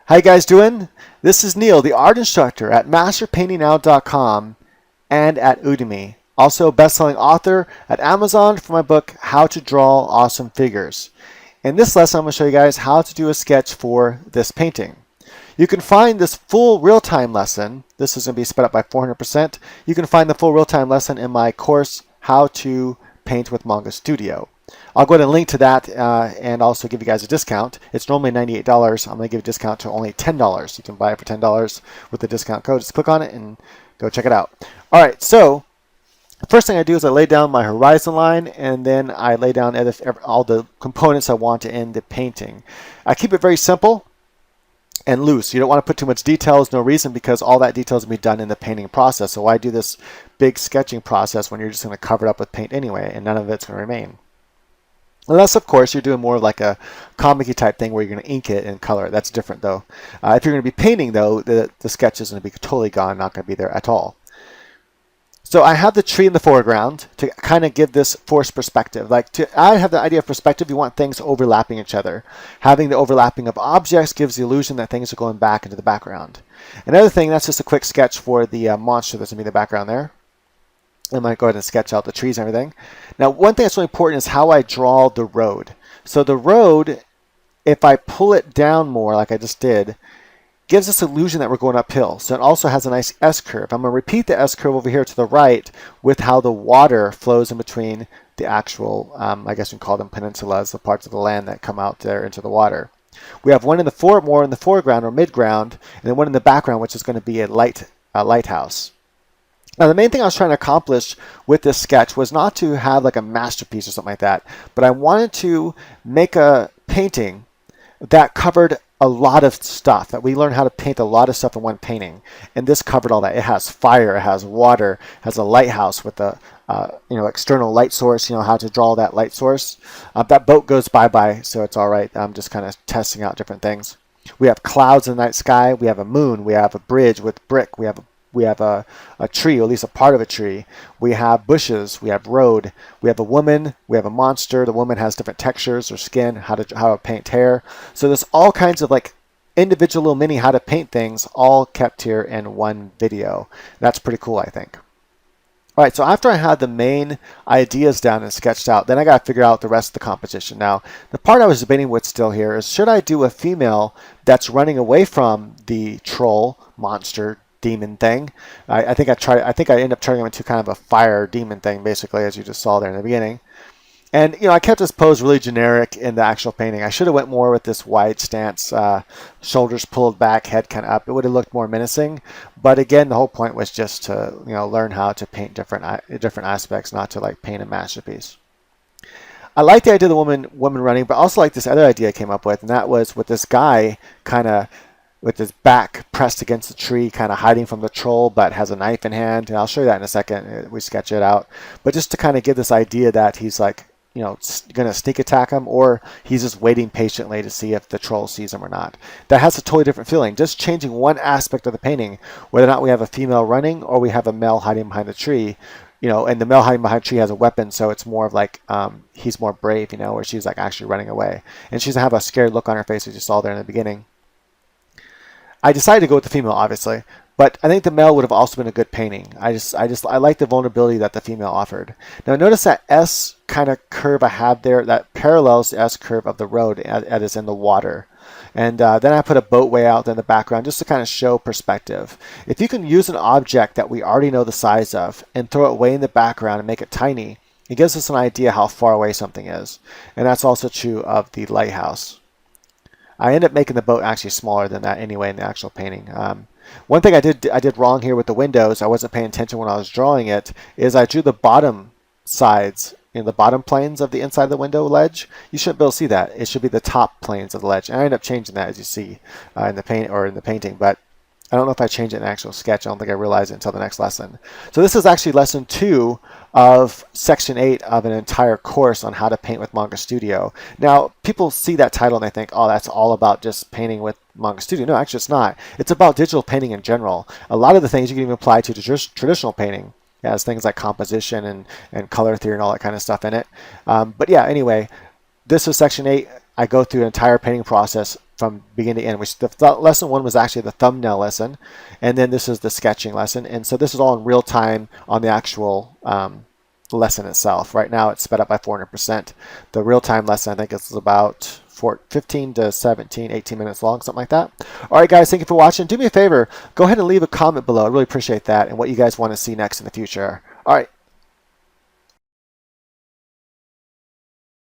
How you guys doing? This is Neil, the art instructor at masterpaintingnow.com and at Udemy. Also best-selling author at Amazon for my book, How to Draw Awesome Figures. In this lesson, I'm going to show you guys how to do a sketch for this painting. You can find this full real-time lesson. This is going to be sped up by 400%. You can find the full real-time lesson in my course, How to Paint with Manga Studio. I'll go ahead and link to that and also give you guys a discount. It's normally $98. I'm going to give a discount to only $10. You can buy it for $10 with the discount code. Just click on it and go check it out. All right, so the first thing I do is I lay down my horizon line, and then I lay down all the components I want to end the painting. I keep it very simple and loose. You don't want to put too much details, no reason, because all that details will be done in the painting process. So why do this big sketching process when you're just going to cover it up with paint anyway, and none of it's going to remain? Unless, of course, you're doing more of like a comic-y type thing where you're going to ink it and color it. That's different, though. If you're going to be painting, though, the sketch is going to be totally gone, not going to be there at all. So I have the tree in the foreground to kind of give this forced perspective. I have the idea of perspective. You want things overlapping each other. Having the overlapping of objects gives the illusion that things are going back into the background. Another thing, that's just a quick sketch for the monster that's going to be in the background there. I might go ahead and sketch out the trees and everything. Now, one thing that's really important is how I draw the road. So the road, if I pull it down more like I just did, gives this illusion that we're going uphill. So it also has a nice S-curve. I'm going to repeat the S-curve over here to the right with how the water flows in between the actual, I guess we can call them peninsulas, the parts of the land that come out there into the water. We have one in the more in the foreground or midground, and then one in the background, which is going to be a lighthouse. Now, the main thing I was trying to accomplish with this sketch was not to have like a masterpiece or something like that, but I wanted to make a painting that covered a lot of stuff, that we learned how to paint a lot of stuff in one painting. And this covered all that. It has fire, it has water, has a lighthouse with a external light source, how to draw that light source. That boat goes bye-bye, so it's all right. I'm just kind of testing out different things. We have clouds in the night sky. We have a moon. We have a bridge with brick. We have a tree, or at least a part of a tree. We have bushes. We have road. We have a woman. We have a monster. The woman has different textures or skin, how to paint hair. So there's all kinds of like individual little mini how to paint things all kept here in one video. That's pretty cool, I think. All right, so after I had the main ideas down and sketched out, then I got to figure out the rest of the composition. Now, the part I was debating with still here is, should I do a female that's running away from the troll, monster, demon thing? I think I ended up turning him into kind of a fire demon thing, basically, as you just saw there in the beginning. And I kept this pose really generic in the actual painting. I should have went more with this wide stance, shoulders pulled back, head kind of up. It would have looked more menacing. But again, the whole point was just to learn how to paint different aspects, not to like paint a masterpiece. I like the idea of the woman running, but I also like this other idea I came up with, and that was with this guy kind of with his back pressed against the tree, kind of hiding from the troll, but has a knife in hand. And I'll show you that in a second. We sketch it out. But just to kind of give this idea that he's like, going to sneak attack him, or he's just waiting patiently to see if the troll sees him or not. That has a totally different feeling. Just changing one aspect of the painting, whether or not we have a female running or we have a male hiding behind the tree, and the male hiding behind the tree has a weapon, so it's more of like he's more brave, where she's like actually running away. And she doesn't have a scared look on her face, as you saw there in the beginning. I decided to go with the female, obviously, but I think the male would have also been a good painting. I like the vulnerability that the female offered. Now notice that S kind of curve I have there that parallels the S curve of the road that is in the water. And then I put a boat way out there in the background just to kind of show perspective. If you can use an object that we already know the size of and throw it way in the background and make it tiny, it gives us an idea how far away something is. And that's also true of the lighthouse. I ended up making the boat actually smaller than that anyway in the actual painting. One thing I did wrong here with the windows, I wasn't paying attention when I was drawing it, is I drew the bottom sides, the bottom planes of the inside of the window ledge. You shouldn't be able to see that. It should be the top planes of the ledge. And I ended up changing that, as you see in the painting, but I don't know if I changed it in the actual sketch. I don't think I realized it until the next lesson. So this is actually lesson 2 of section 8 of an entire course on how to paint with Manga Studio. Now, people see that title and they think, oh, that's all about just painting with Manga Studio. No, actually it's not. It's about digital painting in general. A lot of the things you can even apply to traditional painting. It has things like composition and color theory and all that kind of stuff in it. But yeah, anyway, this is section 8. I go through an entire painting process from beginning to end. Lesson 1 was actually the thumbnail lesson, and then this is the sketching lesson. And so this is all in real time on the actual lesson itself. Right now it's sped up by 400%. The real-time lesson, I think, is about 15 to 17, 18 minutes long, something like that. All right, guys, thank you for watching. Do me a favor, go ahead and leave a comment below. I really appreciate that and what you guys want to see next in the future. All right,